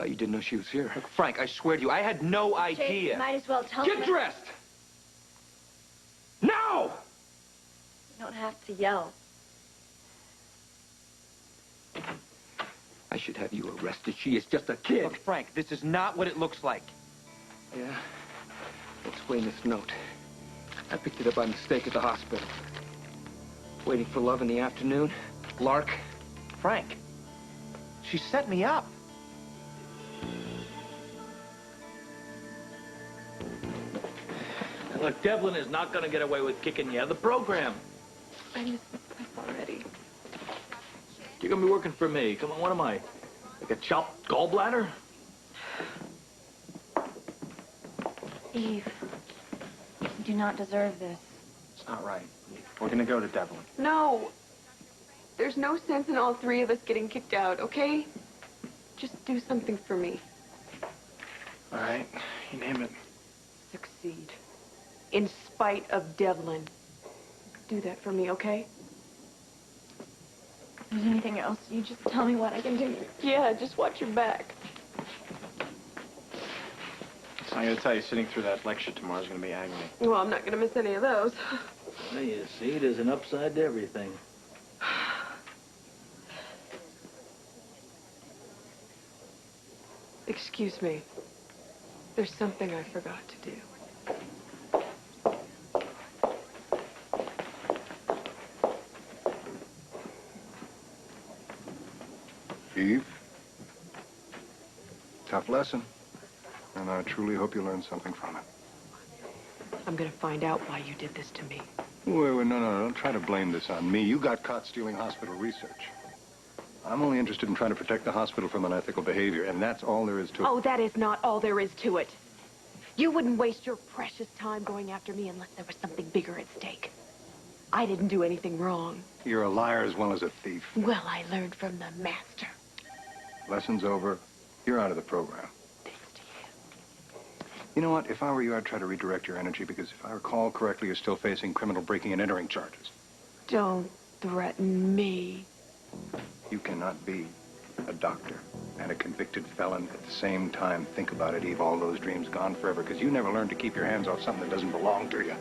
thought you didn't know she was here. Look, Frank, I swear to you, I had no idea. Jake, you might as well tell me. Get dressed! Now! You don't have to yell. I should have you arrested. She is just a kid. Look, Frank, this is not what it looks like. Yeah? Explain this note. I picked it up by mistake at the hospital. Waiting for love in the afternoon. Lark. Frank, she set me up. Look, Devlin is not going to get away with kicking you out of the program. I missed this place already. You're going to be working for me. Come on, what am I? Like a chopped gallbladder? Eve, you do not deserve this. It's not right. We're gonna go to Devlin. No. There's no sense in all three of us getting kicked out, okay? Just do something for me. All right, you name it. Succeed. In spite of Devlin. Do that for me, okay? If there's anything else, you just tell me what I can do. Yeah, just watch your back. So I gotta tell you, sitting through that lecture tomorrow is gonna be agony. Well, I'm not gonna miss any of those. Well, you see, there's an upside to everything. Excuse me. There's something I forgot to do. Eve, tough lesson, and I truly hope you learned something from it. I'm gonna find out why you did this to me. Wait, no, don't try to blame this on me. You got caught stealing hospital research. I'm only interested in trying to protect the hospital from unethical behavior, and that's all there is to it. Oh, that is not all there is to it. You wouldn't waste your precious time going after me unless there was something bigger at stake. I didn't do anything wrong. You're a liar as well as a thief. Well, I learned from the master. Lesson's over. You're out of the program. Thanks to you. You know what? If I were you, I'd try to redirect your energy, because if I recall correctly, you're still facing criminal breaking and entering charges. Don't threaten me. You cannot be a doctor and a convicted felon at the same time. Think about it, Eve. All those dreams gone forever, because you never learned to keep your hands off something that doesn't belong to you.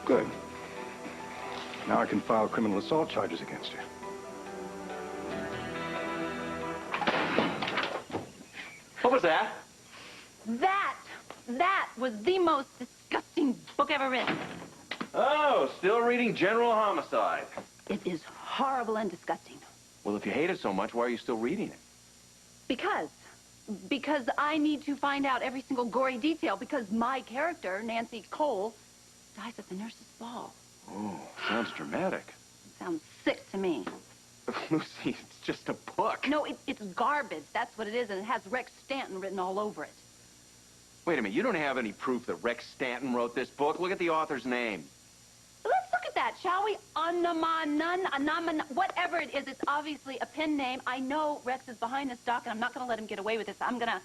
Good. Now I can file criminal assault charges against you. What was that? That was the most disgusting book ever written. Oh, still reading General Homicide. It is horrible and disgusting. Well, if you hate it so much, why are you still reading it? Because I need to find out every single gory detail, because my character, Nancy Cole, dies at the nurse's ball. Oh, sounds dramatic. Sounds sick to me. Lucy, it's just a book. No, it's garbage. That's what it is, and it has Rex Stanton written all over it. Wait a minute, you don't have any proof that Rex Stanton wrote this book? Look at the author's name. Let's look at that, shall we? Whatever it is, it's obviously a pen name. I know Rex is behind this, Doc, and I'm not going to let him get away with this. I'm gonna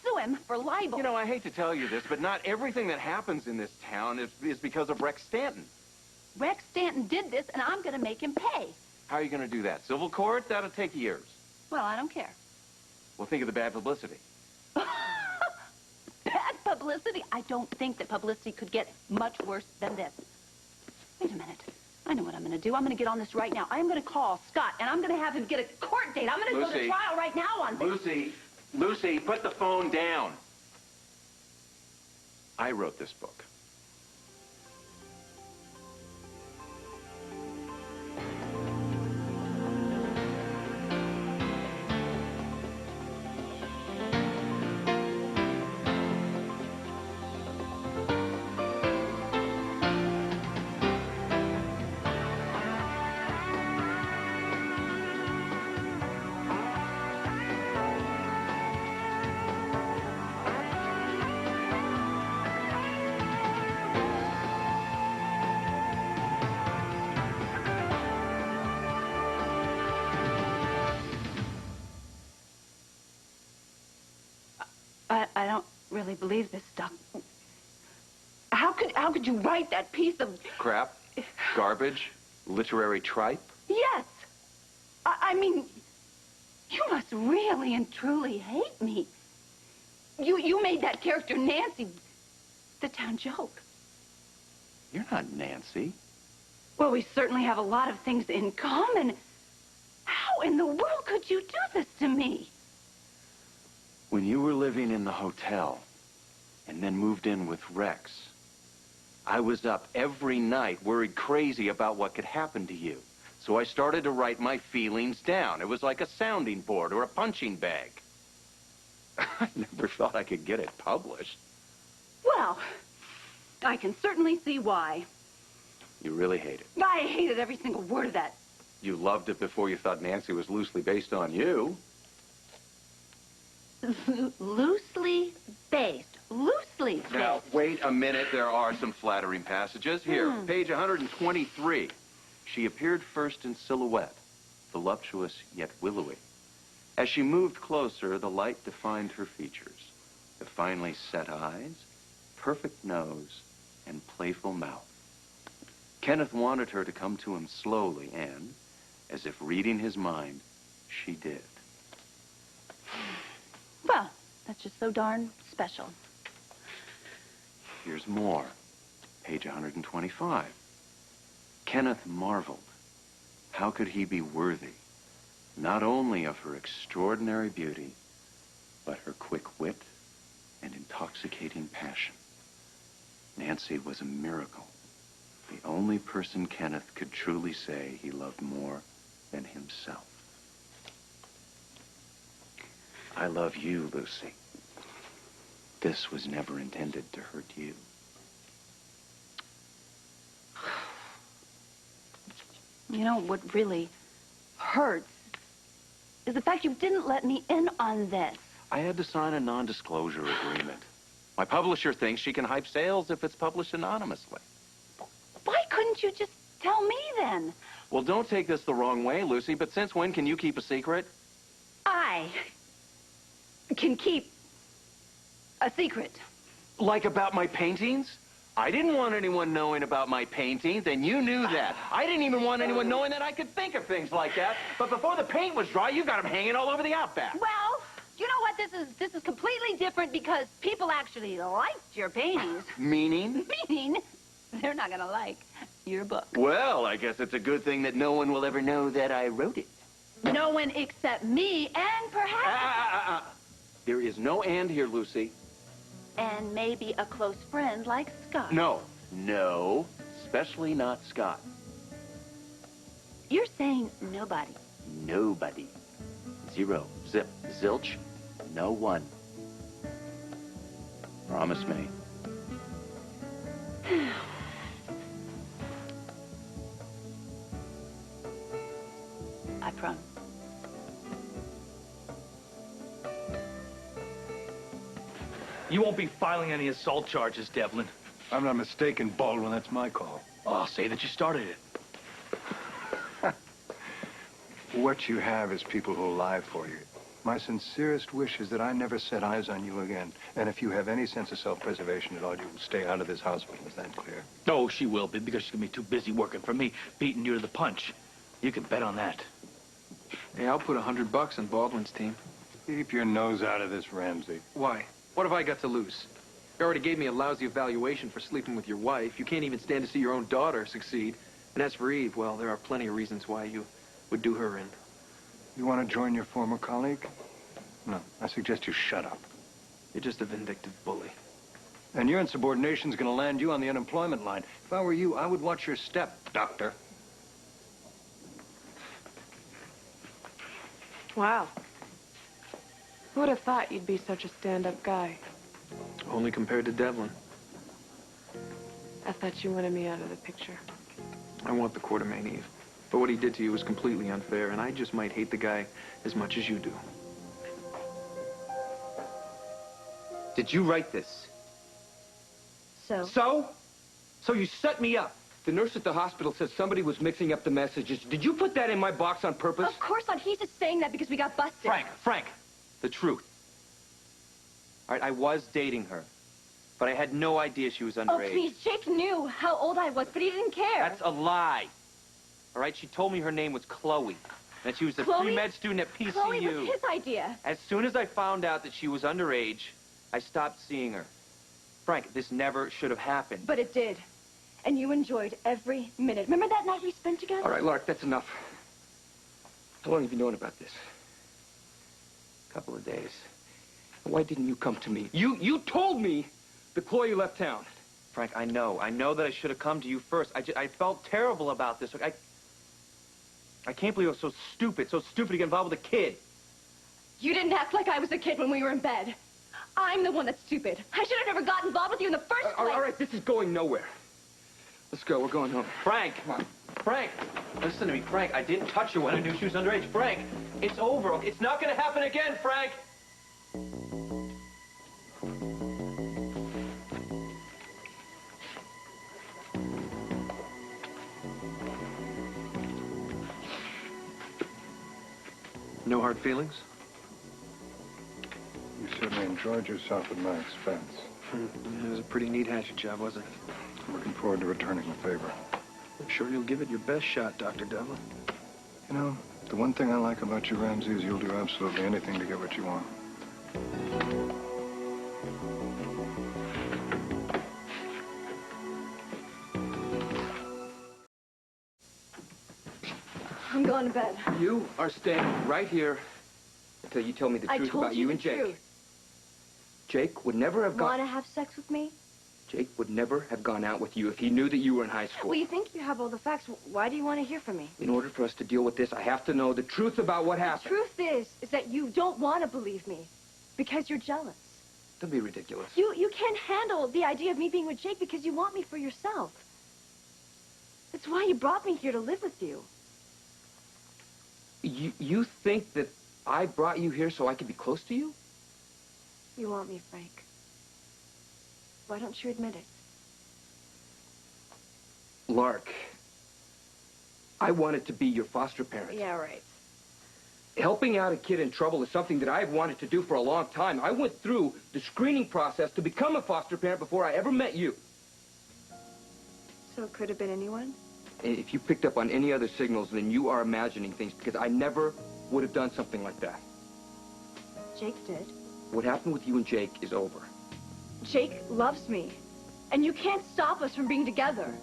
sue him for libel. You know, I hate to tell you this, but not everything that happens in this town is because of Rex Stanton. Rex Stanton did this, and I'm going to make him pay. How are you going to do that? Civil court? That'll take years. Well, I don't care. Well, think of the bad publicity. Bad publicity? I don't think that publicity could get much worse than this. Wait a minute. I know what I'm going to do. I'm going to get on this right now. I'm going to call Scott, and I'm going to have him get a court date. I'm going to go to trial right now on this. Lucy, put the phone down. I wrote this book. I don't really believe this, Doc. How could you write that piece of Crap. Garbage. Literary tripe? Yes. I mean, you must really and truly hate me. You made that character Nancy the town joke. You're not Nancy. Well, we certainly have a lot of things in common. How in the world could you do this to me? When you were living in the hotel and then moved in with Rex, I was up every night worried crazy about what could happen to you. So I started to write my feelings down. It was like a sounding board or a punching bag. I never thought I could get it published. Well, I can certainly see why. You really hate it. I hated every single word of that. You loved it before you thought Nancy was loosely based on you. Loosely based. Loosely based. Now, wait a minute. There are some flattering passages. Here, page 123. She appeared first in silhouette, voluptuous yet willowy. As she moved closer, the light defined her features. The finely set eyes, perfect nose, and playful mouth. Kenneth wanted her to come to him slowly, and, as if reading his mind, she did. Well, that's just so darn special. Here's more. Page 125. Kenneth marveled. How could he be worthy, not only of her extraordinary beauty, but her quick wit and intoxicating passion? Nancy was a miracle. The only person Kenneth could truly say he loved more than himself. I love you, Lucy. This was never intended to hurt you. You know, what really hurts is the fact you didn't let me in on this. I had to sign a non-disclosure agreement. My publisher thinks she can hype sales if it's published anonymously. Why couldn't you just tell me then? Well, don't take this the wrong way, Lucy, but since when can you keep a secret? I can keep a secret. Like about my paintings? I didn't want anyone knowing about my paintings, and you knew that. I didn't even want anyone knowing that I could think of things like that. But before the paint was dry, you got them hanging all over the outback. Well, you know what? This is completely different because people actually liked your paintings. Meaning? Meaning they're not gonna like your book. Well, I guess it's a good thing that no one will ever know that I wrote it. No one except me and perhaps... There is no and here, Lucy. And maybe a close friend like Scott. No, especially not Scott. You're saying nobody. Nobody. Zero. Zip. Zilch. No one. Promise me. I promise. You won't be filing any assault charges, Devlin. I'm not mistaken, Baldwin. That's my call. Oh, say that you started it. What you have is people who'll lie for you. My sincerest wish is that I never set eyes on you again. And if you have any sense of self-preservation at all, you will stay out of this hospital. Is that clear? Oh, she will be, because she's going to be too busy working for me, beating you to the punch. You can bet on that. Hey, I'll put $100 on Baldwin's team. Keep your nose out of this, Ramsey. Why? What have I got to lose? You already gave me a lousy evaluation for sleeping with your wife. You can't even stand to see your own daughter succeed. And as for Eve, well, there are plenty of reasons why you would do her in. You want to join your former colleague? No, I suggest you shut up. You're just a vindictive bully. And your insubordination's going to land you on the unemployment line. If I were you, I would watch your step, Doctor. Wow. Who would have thought you'd be such a stand-up guy? Only compared to Devlin. I thought you wanted me out of the picture. I want the Quartermain, Eve. But what he did to you was completely unfair, and I just might hate the guy as much as you do. Did you write this? So? So you set me up. The nurse at the hospital said somebody was mixing up the messages. Did you put that in my box on purpose? Of course not. He's just saying that because we got busted. Frank, the truth. All right, I was dating her, but I had no idea she was underage. Oh, please. Jake knew how old I was, but he didn't care. That's a lie. All right? She told me her name was Chloe. That she was a Chloe? pre-med student at PCU. Chloe was his idea. As soon as I found out that she was underage, I stopped seeing her. Frank, this never should have happened. But it did. And you enjoyed every minute. Remember that night we spent together? All right, Lark, that's enough. How long have you known about this? A couple of days. Why didn't you come to me? You told me that Chloe left town. Frank, I know. I know that I should have come to you first. I felt terrible about this. Look, I can't believe I was so stupid to get involved with a kid. You didn't act like I was a kid when we were in bed. I'm the one that's stupid. I should have never gotten involved with you in the first place. All right, this is going nowhere. Let's go. We're going home. Frank! Come on. Frank! Listen to me, Frank. I didn't touch her when I knew she was underage. Frank, it's over. It's not going to happen again, Frank! No hard feelings? You certainly enjoyed yourself at my expense. It was a pretty neat hatchet job, wasn't it? I'm looking forward to returning the favor. I'm sure you'll give it your best shot, Dr. Devlin. You know, the one thing I like about you, Ramsey, is you'll do absolutely anything to get what you want. I'm going to bed. You are staying right here until you tell me the truth about you and Jake. Truth. Jake would never have gone... Want to have sex with me? Jake would never have gone out with you if he knew that you were in high school. Well, you think you have all the facts. Why do you want to hear from me? In order for us to deal with this, I have to know the truth about what happened. The truth is that you don't want to believe me because you're jealous. Don't be ridiculous. You can't handle the idea of me being with Jake because you want me for yourself. That's why you brought me here to live with you. You think that I brought you here so I could be close to you? You want me, Frank. Why don't you admit it? Lark, I wanted to be your foster parent. Yeah, right. Helping out a kid in trouble is something that I've wanted to do for a long time. I went through the screening process to become a foster parent before I ever met you. So it could have been anyone? If you picked up on any other signals, then you are imagining things, because I never would have done something like that. Jake did. What happened with you and Jake is over. Jake loves me, and you can't stop us from being together.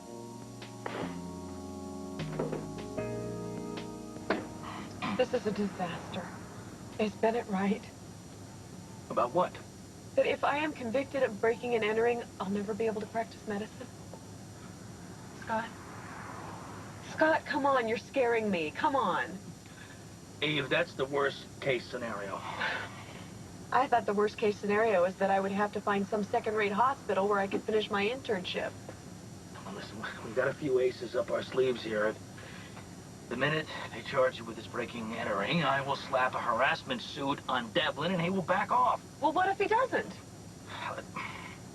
This is a disaster. Is Bennett right? About what? That if I am convicted of breaking and entering, I'll never be able to practice medicine? Scott? Scott, come on, you're scaring me. Come on. Eve, that's the worst case scenario. I thought the worst case scenario is that I would have to find some second-rate hospital where I could finish my internship. Well, listen, we've got a few aces up our sleeves here. The minute they charge you with this breaking and entering, I will slap a harassment suit on Devlin and he will back off. Well, what if he doesn't?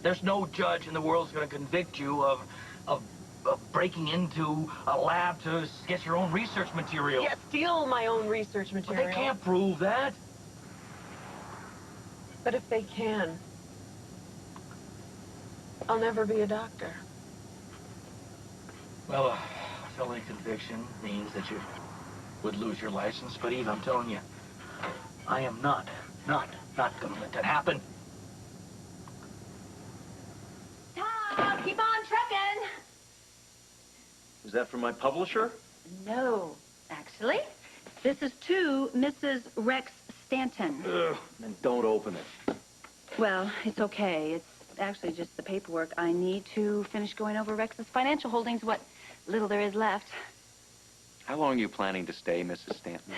There's no judge in the world who's going to convict you of breaking into a lab to get your own research material. Yeah, steal my own research material. But they can't prove that. But if they can, I'll never be a doctor. Well, a felony conviction means that you would lose your license. But Eve, I'm telling you, I am not going to let that happen. Tom, keep on trucking. Is that from my publisher? No, actually. This is to Mrs. Rex Stanton. Ugh, then don't open it. Well, it's okay. It's actually just the paperwork. I need to finish going over Rex's financial holdings, what little there is left. How long are you planning to stay, Mrs. Stanton?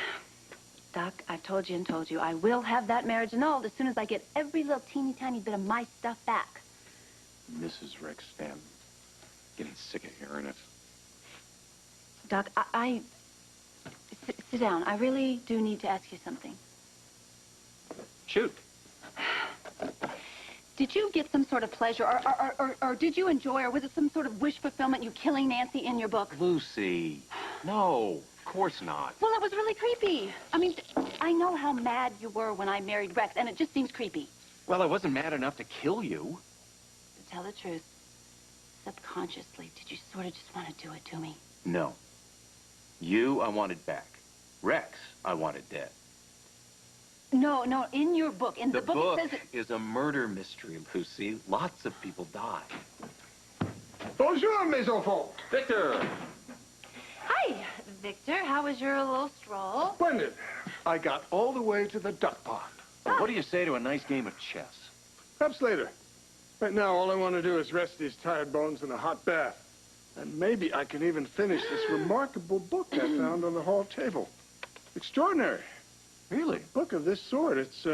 Doc, I've told you and told you. I will have that marriage annulled as soon as I get every little teeny tiny bit of my stuff back. Mrs. Rex Stanton. Getting sick of hearing it. Doc, sit down. I really do need to ask you something. Shoot. Did you get some sort of pleasure, or did you enjoy, or was it some sort of wish fulfillment, you killing Nancy in your book? Lucy. No, of course not. Well, it was really creepy. I mean, I know how mad you were when I married Rex, and it just seems creepy. Well, I wasn't mad enough to kill you. To tell the truth, subconsciously, did you sort of just want to do it to me? No. You, I wanted back. Rex, I wanted dead. No, in your book. In the book it says it... is a murder mystery, Lucy. Lots of people die. Bonjour, mes enfants. Victor! Hi, Victor. How was your little stroll? Splendid. I got all the way to the duck pond. Well, what do you say to a nice game of chess? Perhaps later. Right now, all I want to do is rest these tired bones in a hot bath. And maybe I can even finish this remarkable book I found on the hall table. Extraordinary. Really? A book of this sort. It's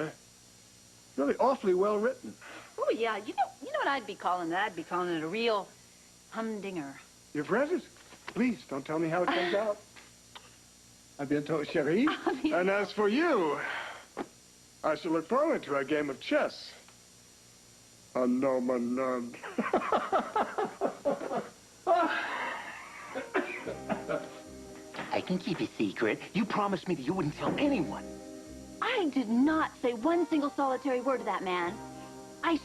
really awfully well written. Oh, yeah. You know what I'd be calling that? I'd be calling it a real humdinger. You've read it? Please, don't tell me how it comes out. A bientôt, chérie. And as for you, I shall look forward to a game of chess. A no, none. I can keep a secret. You promised me that you wouldn't tell anyone. I did not say one single solitary word to that man. I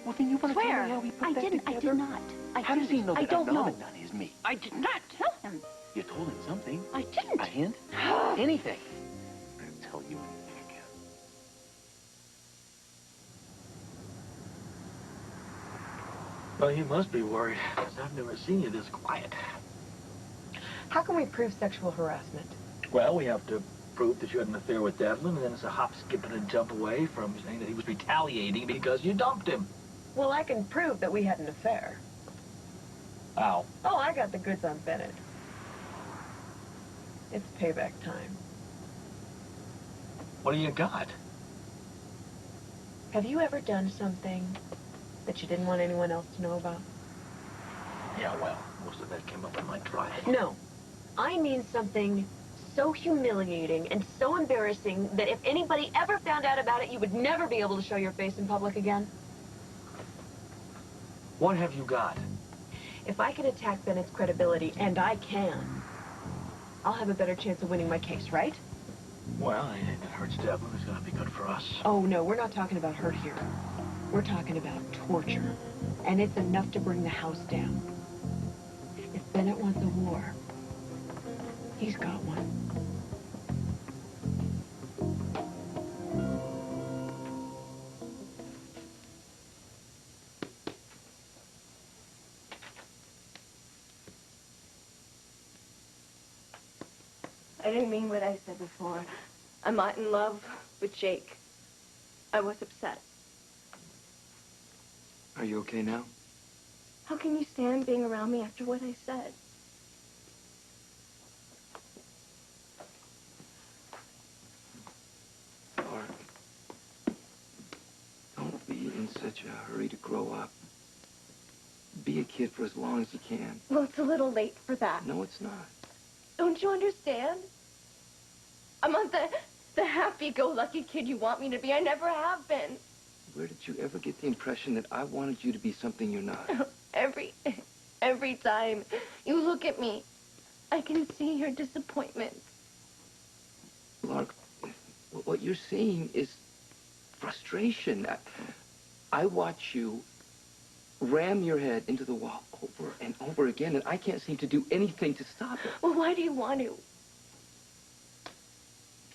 Well, then you want to tell swear. me how we put I that didn't. together? I did not. How does he know I that don't know. Ramadan is me? I did not tell him. You told him something. I didn't. A hint? Anything. I'll tell you anything again. Well, you must be worried, because I've never seen you this quiet. How can we prove sexual harassment? Well, we have to prove that you had an affair with Devlin, and then it's a hop, skip, and a jump away from saying that he was retaliating because you dumped him. Well, I can prove that we had an affair. How? Oh, I got the goods on Bennett. It's payback time. What do you got? Have you ever done something that you didn't want anyone else to know about? Yeah, well, most of that came up in my trial. No. I mean something so humiliating and so embarrassing that if anybody ever found out about it, you would never be able to show your face in public again. What have you got? If I can attack Bennett's credibility, and I can, I'll have a better chance of winning my case, right? Well, anything that hurts Devlin is going to be good for us. Oh, no, we're not talking about hurt here. We're talking about torture. And it's enough to bring the house down. If Bennett wants a war, he's got one. I didn't mean what I said before. I'm not in love with Jake. I was upset. Are you okay now? How can you stand being around me after what I said? Clark, don't be in such a hurry to grow up. Be a kid for as long as you can. Well, it's a little late for that. No, it's not. Don't you understand? I'm not the happy-go-lucky kid you want me to be. I never have been. Where did you ever get the impression that I wanted you to be something you're not? Every time you look at me, I can see your disappointment. Clark, what you're seeing is frustration. I watch you ram your head into the wall over and over again, and I can't seem to do anything to stop it. Well, why do you want to?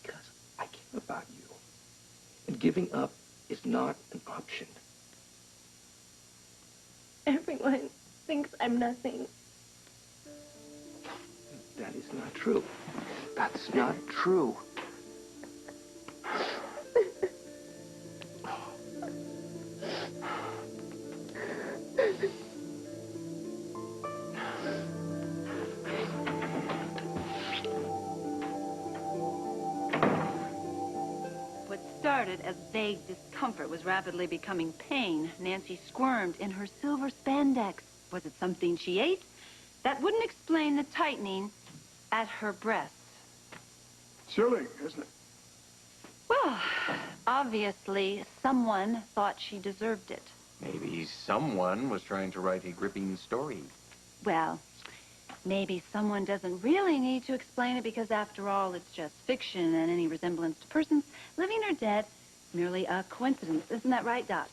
Because I care about you. And giving up is not an option. Everyone thinks I'm nothing. That is not true. That's not true. What started as vague discomfort was rapidly becoming pain. Nancy squirmed in her silver spandex. Was it something she ate? That wouldn't explain the tightening at her breasts. Chilling, isn't it? Well, obviously, someone thought she deserved it. Maybe someone was trying to write a gripping story. Well, maybe someone doesn't really need to explain it because, after all, it's just fiction and any resemblance to persons, living or dead, merely a coincidence. Isn't that right, Doc?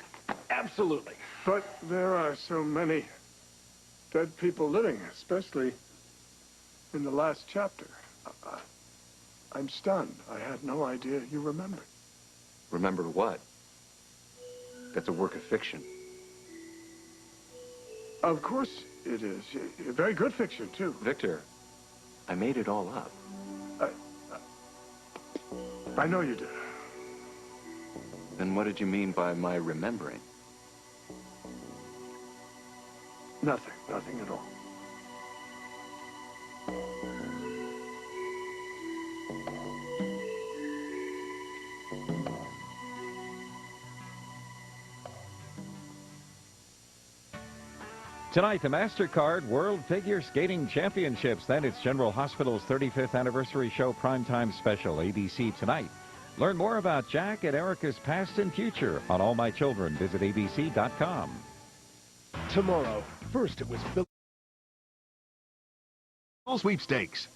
Absolutely. But there are so many dead people living, especially in the last chapter. I'm stunned. I had no idea you remembered. Remember what? That's a work of fiction. Of course it is. Very good fiction, too. Victor, I made it all up. I know you did. Then what did you mean by my remembering? Nothing. Nothing at all. Tonight, the MasterCard World Figure Skating Championships. Then it's General Hospital's 35th anniversary show primetime special, ABC tonight. Learn more about Jack and Erica's past and future on All My Children. Visit abc.com. Tomorrow, first it was Bill Sweepstakes.